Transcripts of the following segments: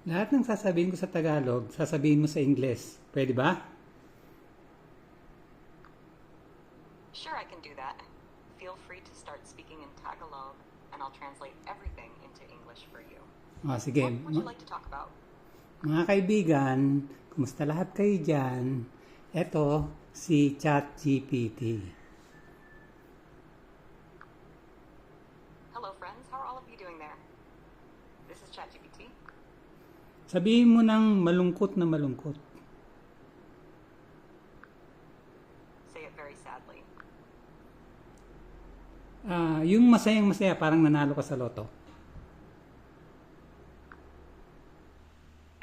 Lahat ng sasabihin ko sa Tagalog, sasabihin mo sa Ingles. Pwede ba? Sure, I can do that. Feel free to start speaking in Tagalog, and I'll translate everything into English for you. Sige. What would you like to talk about? Mga kaibigan, kumusta lahat kayo dyan? Eto, si ChatGPT. Hello, friends. How are all of you doing there? This is ChatGPT. Sabihin mo ng malungkot na malungkot. Say it very sadly. Yung masayang masaya, parang nanalo ka sa loto.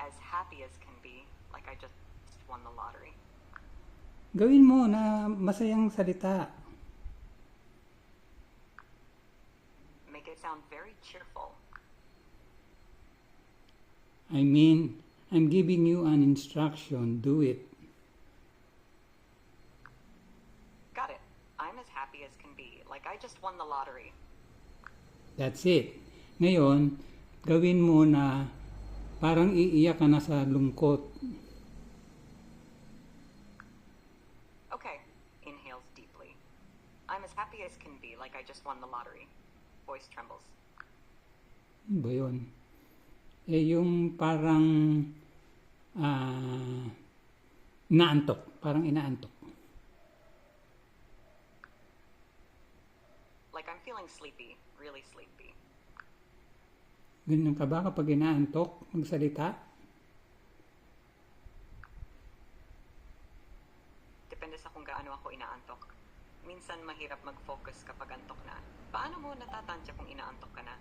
As happy as can be, like I just won the lottery. Gawin mo na masayang salita. Make it sound very cheerful. I'm giving you an instruction. Do it. Got it. I'm as happy as can be, like I just won the lottery. That's it. Ngayon, gawin mo na parang iiyak ka na sa lungkot. Okay. Inhales deeply. I'm as happy as can be, like I just won the lottery. Voice trembles. Ano ba yun? Yung parang inaantok. Parang inaantok. Like I'm feeling sleepy, really sleepy. Ganyan ka ba kapag inaantok magsalita? Depende sa kung gaano ako inaantok. Minsan mahirap mag-focus kapag antok na. Paano mo natatansya kung inaantok ka na?